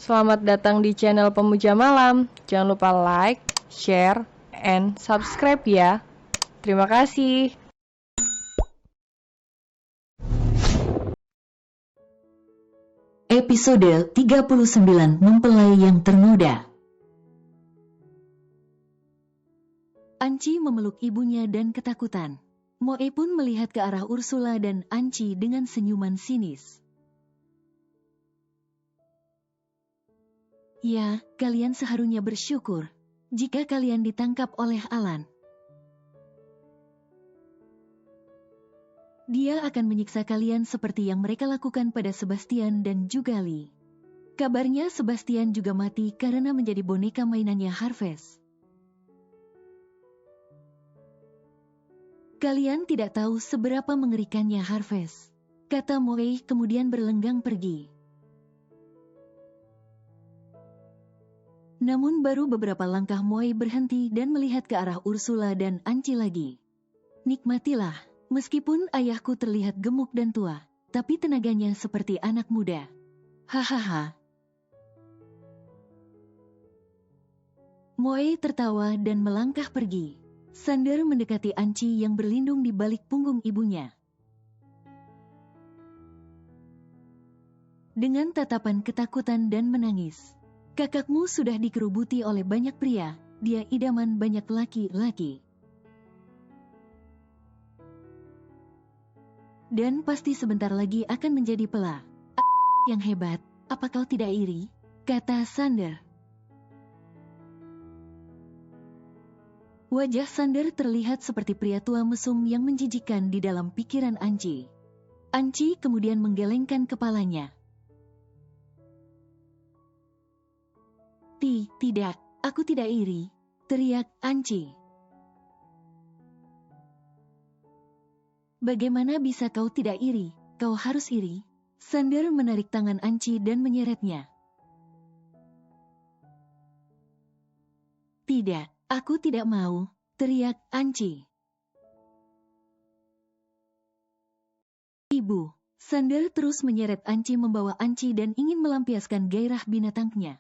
Selamat datang di channel Pemuja Malam. Jangan lupa like, share, and subscribe ya. Terima kasih. Episode 39 Mempelai yang Ternoda. Anci memeluk ibunya dan ketakutan. Moe pun melihat ke arah Ursula dan Anci dengan senyuman sinis. Ya, kalian seharusnya bersyukur jika kalian ditangkap oleh Alan. Dia akan menyiksa kalian seperti yang mereka lakukan pada Sebastian dan juga Lee. Kabarnya Sebastian juga mati karena menjadi boneka mainannya Harvest. Kalian tidak tahu seberapa mengerikannya Harvest, kata Moe kemudian berlenggang pergi. Namun baru beberapa langkah Moe berhenti dan melihat ke arah Ursula dan Anci lagi. Nikmatilah, meskipun ayahku terlihat gemuk dan tua, tapi tenaganya seperti anak muda. Hahaha. Moe tertawa dan melangkah pergi. Sander mendekati Anci yang berlindung di balik punggung ibunya. Dengan tatapan ketakutan dan menangis. Kakakmu sudah dikerubuti oleh banyak pria, dia idaman banyak laki-laki. Dan pasti sebentar lagi akan menjadi yang hebat, apa kau tidak iri? Kata Sander. Wajah Sander terlihat seperti pria tua mesum yang menjijikkan di dalam pikiran Anci. Anci kemudian menggelengkan kepalanya. Tidak, aku tidak iri, teriak Anci. Bagaimana bisa kau tidak iri? Kau harus iri. Sander menarik tangan Anci dan menyeretnya. Tidak, aku tidak mau, teriak Anci. Ibu, Sander terus menyeret Anci membawa Anci dan ingin melampiaskan gairah binatangnya.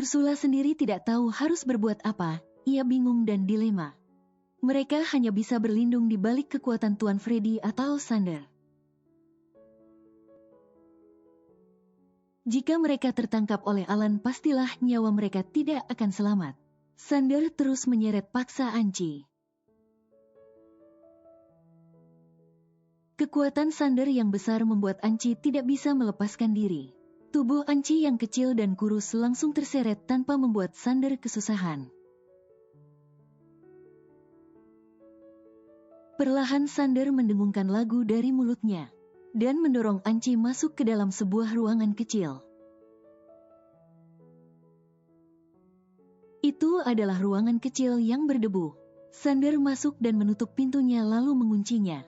Ursula sendiri tidak tahu harus berbuat apa, ia bingung dan dilema. Mereka hanya bisa berlindung di balik kekuatan Tuan Freddy atau Sander. Jika mereka tertangkap oleh Alan, pastilah nyawa mereka tidak akan selamat. Sander terus menyeret paksa Anci. Kekuatan Sander yang besar membuat Anci tidak bisa melepaskan diri. Tubuh Anci yang kecil dan kurus langsung terseret tanpa membuat Sander kesusahan. Perlahan Sander mendengungkan lagu dari mulutnya dan mendorong Anci masuk ke dalam sebuah ruangan kecil. Itu adalah ruangan kecil yang berdebu. Sander masuk dan menutup pintunya lalu menguncinya.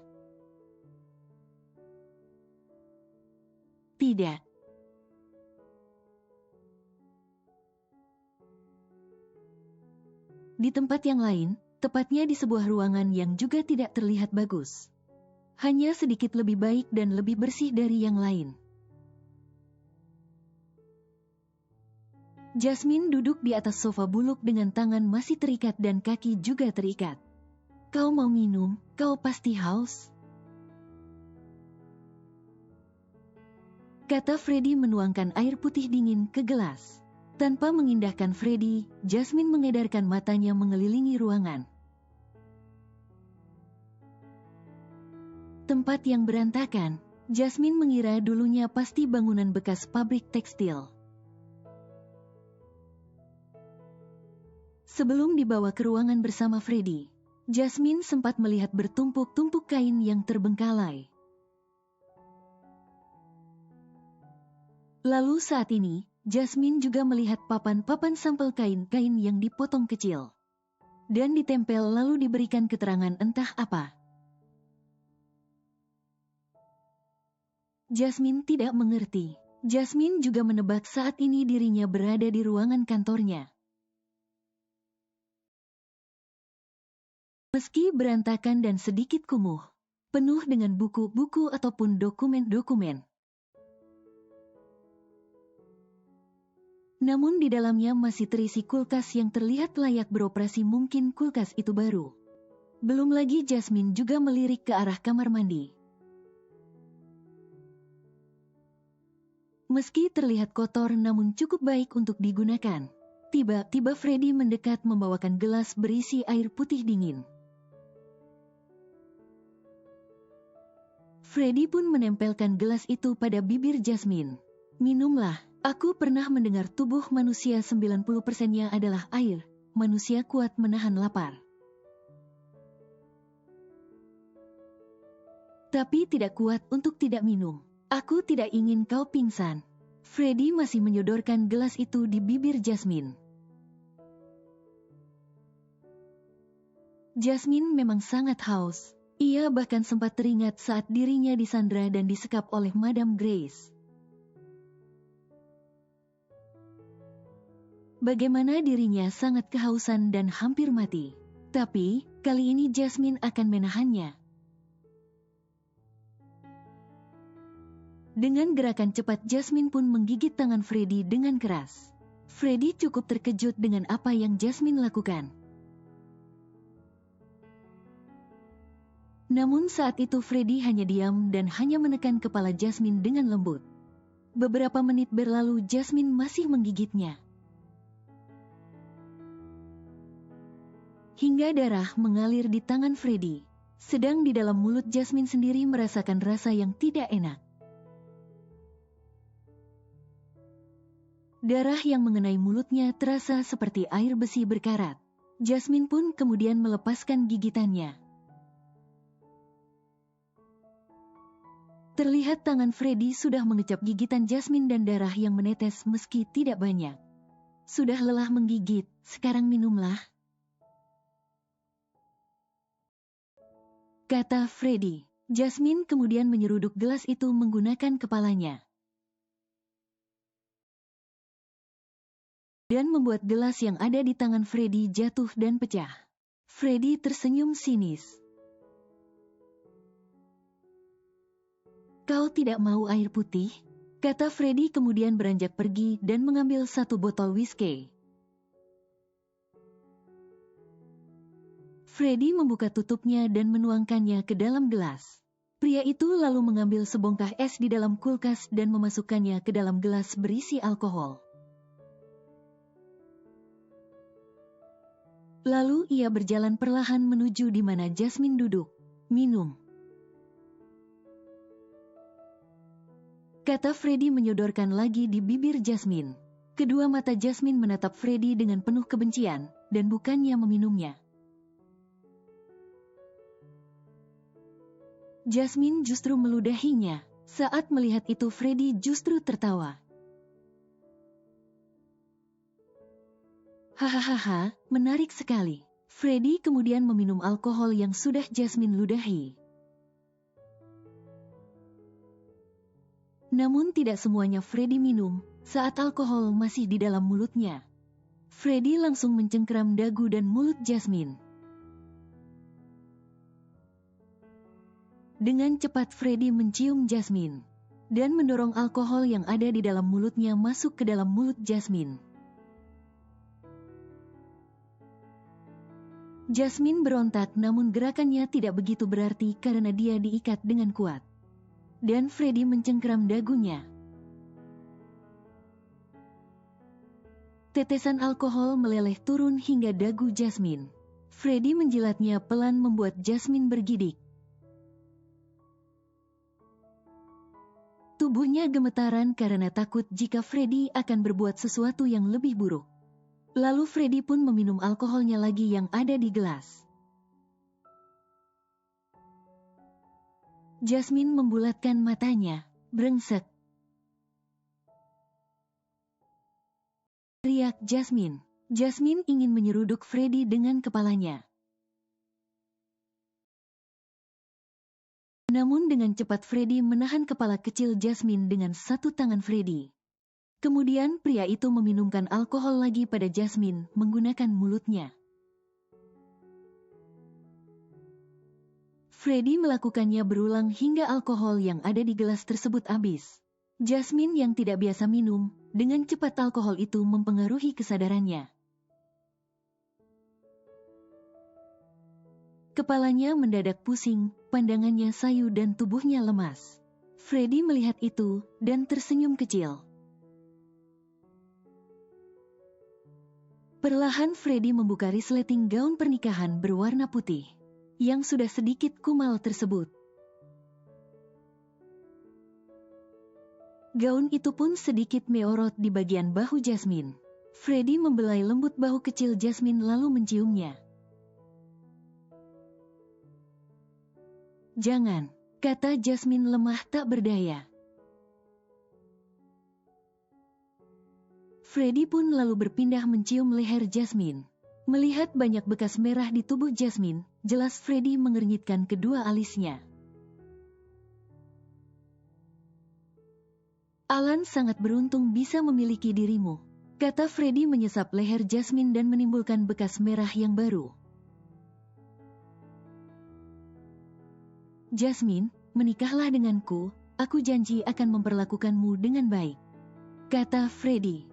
Tidak. Di tempat yang lain, tepatnya di sebuah ruangan yang juga tidak terlihat bagus. Hanya sedikit lebih baik dan lebih bersih dari yang lain. Jasmine duduk di atas sofa buluk dengan tangan masih terikat dan kaki juga terikat. Kau mau minum? Kau pasti haus. Kata Freddy menuangkan air putih dingin ke gelas. Tanpa mengindahkan Freddy, Jasmine mengedarkan matanya mengelilingi ruangan. Tempat yang berantakan, Jasmine mengira dulunya pasti bangunan bekas pabrik tekstil. Sebelum dibawa ke ruangan bersama Freddy, Jasmine sempat melihat bertumpuk-tumpuk kain yang terbengkalai. Lalu saat ini, Jasmine juga melihat papan-papan sampel kain-kain yang dipotong kecil dan ditempel lalu diberikan keterangan entah apa. Jasmine tidak mengerti. Jasmine juga menebak saat ini dirinya berada di ruangan kantornya. Meski berantakan dan sedikit kumuh, penuh dengan buku-buku ataupun dokumen-dokumen, Namun di dalamnya masih terisi kulkas yang terlihat layak beroperasi, mungkin kulkas itu baru. Belum lagi Jasmine juga melirik ke arah kamar mandi. Meski terlihat kotor namun cukup baik untuk digunakan. Tiba-tiba Freddy mendekat membawakan gelas berisi air putih dingin. Freddy pun menempelkan gelas itu pada bibir Jasmine. Minumlah, aku pernah mendengar tubuh manusia 90%-nya adalah air. Manusia kuat menahan lapar. Tapi tidak kuat untuk tidak minum. Aku tidak ingin kau pingsan. Freddy masih menyodorkan gelas itu di bibir Jasmine. Jasmine memang sangat haus. Ia bahkan sempat teringat saat dirinya disandra dan disekap oleh Madame Grace. Bagaimana dirinya sangat kehausan dan hampir mati. Tapi, kali ini Jasmine akan menahannya. Dengan gerakan cepat Jasmine pun menggigit tangan Freddy dengan keras. Freddy cukup terkejut dengan apa yang Jasmine lakukan. Namun saat itu Freddy hanya diam dan hanya menekan kepala Jasmine dengan lembut. Beberapa menit berlalu Jasmine masih menggigitnya. Hingga darah mengalir di tangan Freddy. Sedang di dalam mulut Jasmine sendiri merasakan rasa yang tidak enak. Darah yang mengenai mulutnya terasa seperti air besi berkarat. Jasmine pun kemudian melepaskan gigitannya. Terlihat tangan Freddy sudah mengecap gigitan Jasmine dan darah yang menetes meski tidak banyak. Sudah lelah menggigit, sekarang minumlah, kata Freddy. Jasmine kemudian menyeruduk gelas itu menggunakan kepalanya. Dan membuat gelas yang ada di tangan Freddy jatuh dan pecah. Freddy tersenyum sinis. Kau tidak mau air putih? Kata Freddy kemudian beranjak pergi dan mengambil satu botol whisky. Freddy membuka tutupnya dan menuangkannya ke dalam gelas. Pria itu lalu mengambil sebongkah es di dalam kulkas dan memasukkannya ke dalam gelas berisi alkohol. Lalu ia berjalan perlahan menuju di mana Jasmine duduk. Minum, kata Freddy menyodorkan lagi di bibir Jasmine. Kedua mata Jasmine menatap Freddy dengan penuh kebencian, dan bukannya meminumnya. Jasmine justru meludahinya. Saat melihat itu Freddy justru tertawa. Hahaha, menarik sekali. Freddy kemudian meminum alkohol yang sudah Jasmine ludahi. Namun tidak semuanya Freddy minum, saat alkohol masih di dalam mulutnya. Freddy langsung mencengkeram dagu dan mulut Jasmine. Dengan cepat Freddy mencium Jasmine, dan mendorong alkohol yang ada di dalam mulutnya masuk ke dalam mulut Jasmine. Jasmine berontak namun gerakannya tidak begitu berarti karena dia diikat dengan kuat. Dan Freddy mencengkeram dagunya. Tetesan alkohol meleleh turun hingga dagu Jasmine. Freddy menjilatnya pelan membuat Jasmine bergidik. Tubuhnya gemetaran karena takut jika Freddy akan berbuat sesuatu yang lebih buruk. Lalu Freddy pun meminum alkoholnya lagi yang ada di gelas. Jasmine membulatkan matanya. Brengsek, teriak Jasmine. Jasmine ingin menyeruduk Freddy dengan kepalanya. Namun dengan cepat Freddy menahan kepala kecil Jasmine dengan satu tangan Freddy. Kemudian pria itu meminumkan alkohol lagi pada Jasmine menggunakan mulutnya. Freddy melakukannya berulang hingga alkohol yang ada di gelas tersebut habis. Jasmine yang tidak biasa minum, Dengan cepat alkohol itu mempengaruhi kesadarannya. Kepalanya mendadak pusing, pandangannya sayu dan tubuhnya lemas. Freddy melihat itu dan tersenyum kecil. Perlahan Freddy membuka resleting gaun pernikahan berwarna putih yang sudah sedikit kumal tersebut. Gaun itu pun sedikit meorot di bagian bahu Jasmine. Freddy membelai lembut bahu kecil Jasmine lalu menciumnya. "Jangan," kata Jasmine lemah tak berdaya. Freddy pun lalu berpindah mencium leher Jasmine. Melihat banyak bekas merah di tubuh Jasmine, jelas Freddy mengernyitkan kedua alisnya. "Alan sangat beruntung bisa memiliki dirimu," kata Freddy menyesap leher Jasmine dan menimbulkan bekas merah yang baru. "Jasmine, menikahlah denganku, aku janji akan memperlakukanmu dengan baik," kata Freddy.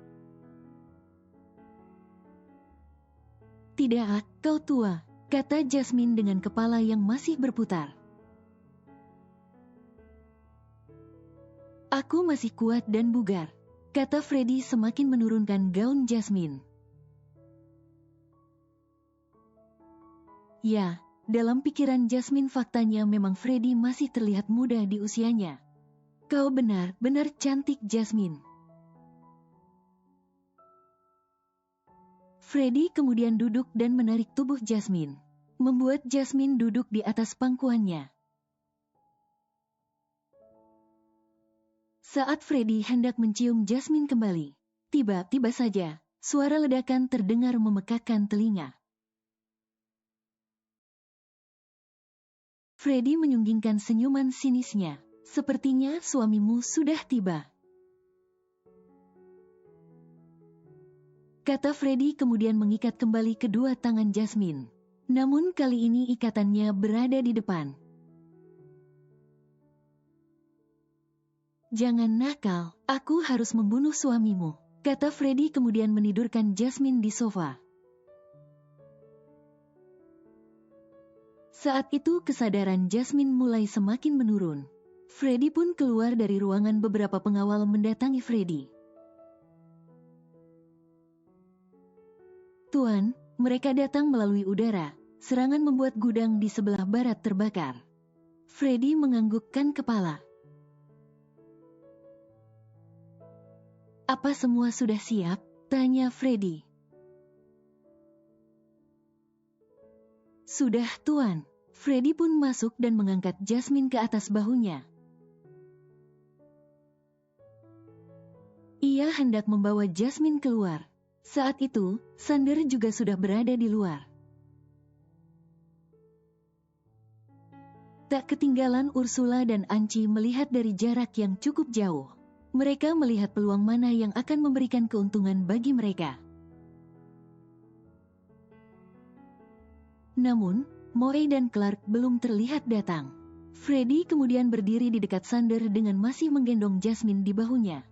"Tidak, kau tua," kata Jasmine dengan kepala yang masih berputar. "Aku masih kuat dan bugar," kata Freddy semakin menurunkan gaun Jasmine. Ya, dalam pikiran Jasmine faktanya memang Freddy masih terlihat muda di usianya. "Kau benar-benar cantik, Jasmine." Freddy kemudian duduk dan menarik tubuh Jasmine, membuat Jasmine duduk di atas pangkuannya. Saat Freddy hendak mencium Jasmine kembali, tiba-tiba saja, suara ledakan terdengar memekakkan telinga. Freddy menyunggingkan senyuman sinisnya. "Sepertinya suamimu sudah tiba," kata Freddy kemudian mengikat kembali kedua tangan Jasmine. Namun kali ini ikatannya berada di depan. "Jangan nakal, aku harus membunuh suamimu," kata Freddy kemudian menidurkan Jasmine di sofa. Saat itu kesadaran Jasmine mulai semakin menurun. Freddy pun keluar dari ruangan. Beberapa pengawal mendatangi Freddy. "Tuan, mereka datang melalui udara. Serangan membuat gudang di sebelah barat terbakar." Freddy menganggukkan kepala. "Apa semua sudah siap?" tanya Freddy. "Sudah, Tuan." Freddy pun masuk dan mengangkat Jasmine ke atas bahunya. Ia hendak membawa Jasmine keluar. Saat itu, Sander juga sudah berada di luar. Tak ketinggalan Ursula dan Anci melihat dari jarak yang cukup jauh. Mereka melihat peluang mana yang akan memberikan keuntungan bagi mereka. Namun, Moe dan Clark belum terlihat datang. Freddy kemudian berdiri di dekat Sander dengan masih menggendong Jasmine di bahunya.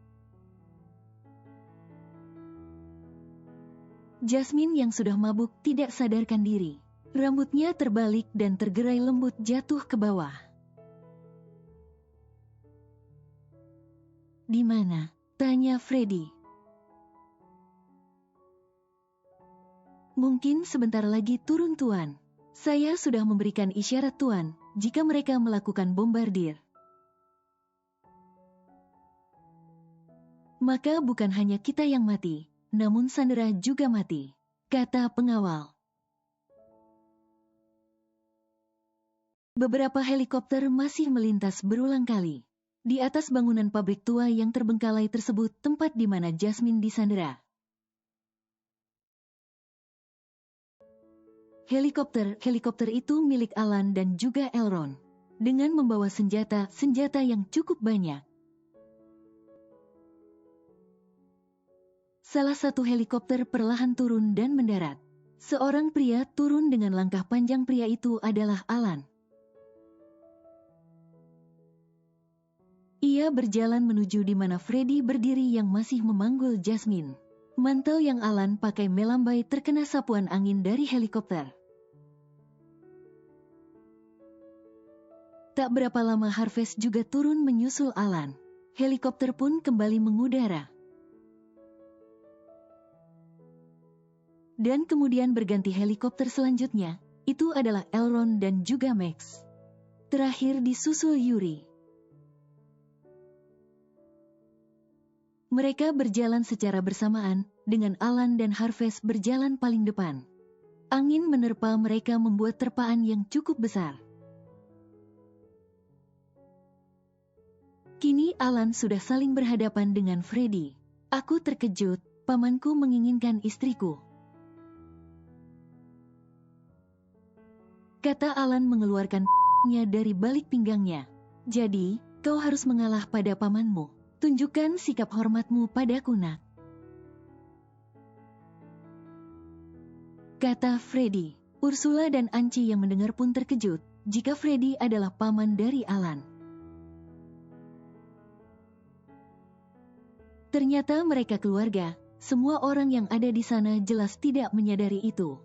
Jasmine yang sudah mabuk tidak sadarkan diri. Rambutnya terbalik dan tergerai lembut jatuh ke bawah. "Di mana?" tanya Freddy. "Mungkin sebentar lagi turun, Tuan. Saya sudah memberikan isyarat, Tuan, jika mereka melakukan bombardir. Maka bukan hanya kita yang mati, namun Sandera juga mati," kata pengawal. Beberapa helikopter masih melintas berulang kali. Di atas bangunan pabrik tua yang terbengkalai tersebut tempat di mana Jasmine disandera. Helikopter itu milik Alan dan juga Elron, dengan membawa senjata yang cukup banyak. Salah satu helikopter perlahan turun dan mendarat. Seorang pria turun dengan langkah panjang. Pria itu adalah Alan. Ia Ia berjalan menuju di mana Freddy berdiri yang masih memanggul Jasmine. Mantel yang Alan pakai melambai terkena sapuan angin dari helikopter. Tak berapa lama Harvest juga turun menyusul Alan. Helikopter pun kembali mengudara. Dan kemudian berganti helikopter selanjutnya, itu adalah Elrond dan juga Max. Terakhir disusul Yuri. Mereka berjalan secara bersamaan, dengan Alan dan Harvest berjalan paling depan. Angin menerpa mereka membuat terpaan yang cukup besar. Kini Alan sudah saling berhadapan dengan Freddy. Aku terkejut, pamanku menginginkan istriku. Kata Alan mengeluarkan nya dari balik pinggangnya. Jadi, kau harus mengalah pada pamanmu. Tunjukkan sikap hormatmu padaku, nak. Kata Freddy. Ursula dan Anci yang mendengar pun terkejut, jika Freddy adalah paman dari Alan. Ternyata mereka keluarga, semua orang yang ada di sana jelas tidak menyadari itu.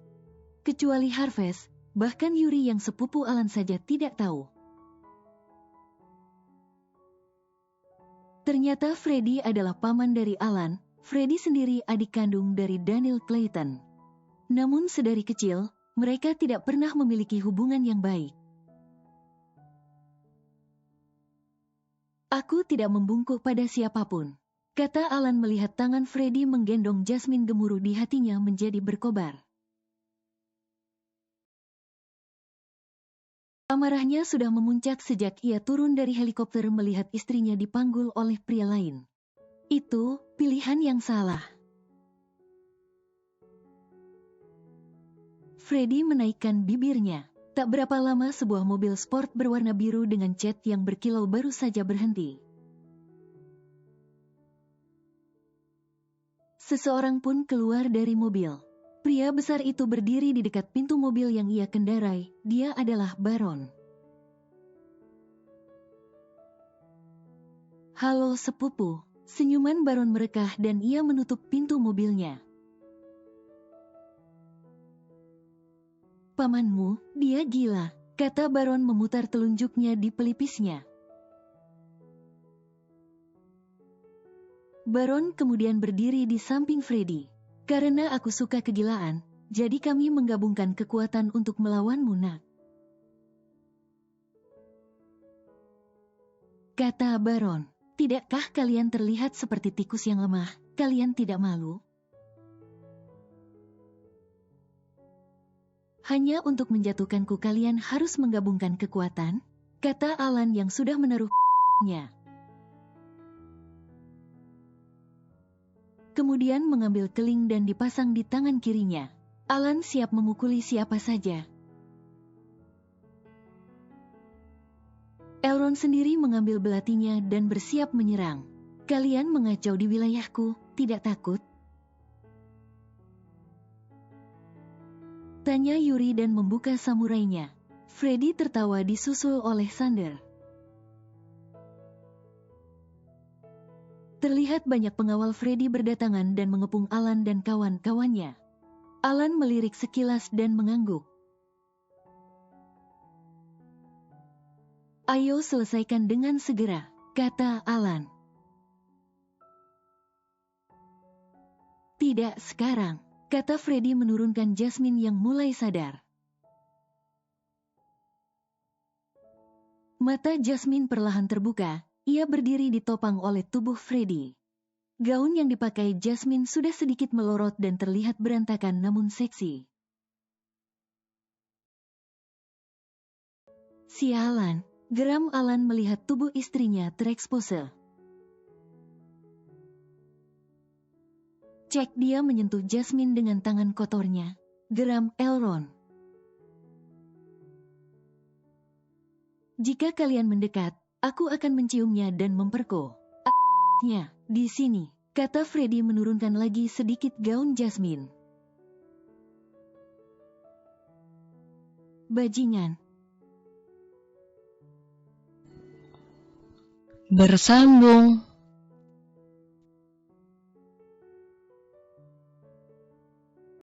Kecuali Harvest, bahkan Yuri yang sepupu Alan saja tidak tahu. Ternyata Freddy adalah paman dari Alan, Freddy sendiri adik kandung dari Daniel Clayton. Namun sedari kecil, mereka tidak pernah memiliki hubungan yang baik. Aku tidak membungkuk pada siapapun. Kata Alan melihat tangan Freddy menggendong Jasmine, gemuruh di hatinya menjadi berkobar. Amarahnya sudah memuncak sejak ia turun dari helikopter melihat istrinya dipanggul oleh pria lain. Itu pilihan yang salah. Freddy menaikkan bibirnya. Tak berapa lama sebuah mobil sport berwarna biru dengan cat yang berkilau baru saja berhenti. Seseorang pun keluar dari mobil. Pria besar itu berdiri di dekat pintu mobil yang ia kendarai. Dia adalah Baron. Halo sepupu. Senyuman Baron merekah dan ia menutup pintu mobilnya. Pamanmu, dia gila, kata Baron memutar telunjuknya di pelipisnya. Baron kemudian berdiri di samping Freddy. Karena aku suka kegilaan, jadi kami menggabungkan kekuatan untuk melawanmu, nak. Kata Baron, tidakkah kalian terlihat seperti tikus yang lemah? Kalian tidak malu? Hanya untuk menjatuhkanku kalian harus menggabungkan kekuatan? Kata Alan yang sudah menaruhnya. Kemudian mengambil keling dan dipasang di tangan kirinya. Alan siap memukuli siapa saja. Elrond sendiri mengambil belatinya dan bersiap menyerang. Kalian mengacau di wilayahku, tidak takut? Tanya Yuri dan membuka samurainya. Freddy tertawa disusul oleh Sander. Terlihat banyak pengawal Freddy berdatangan dan mengepung Alan dan kawan-kawannya. Alan melirik sekilas dan mengangguk. Ayo selesaikan dengan segera, kata Alan. Tidak sekarang, kata Freddy menurunkan Jasmine yang mulai sadar. Mata Jasmine perlahan terbuka. Ia berdiri ditopang oleh tubuh Freddy. Gaun yang dipakai Jasmine sudah sedikit melorot dan terlihat berantakan namun seksi. Sialan, geram Alan melihat tubuh istrinya terekspose. Cek, dia menyentuh Jasmine dengan tangan kotornya. Geram Elrond. Jika kalian mendekat, aku akan menciumnya dan memperkosa-nya di sini, kata Freddy menurunkan lagi sedikit gaun Jasmine. Bajingan. bersambung.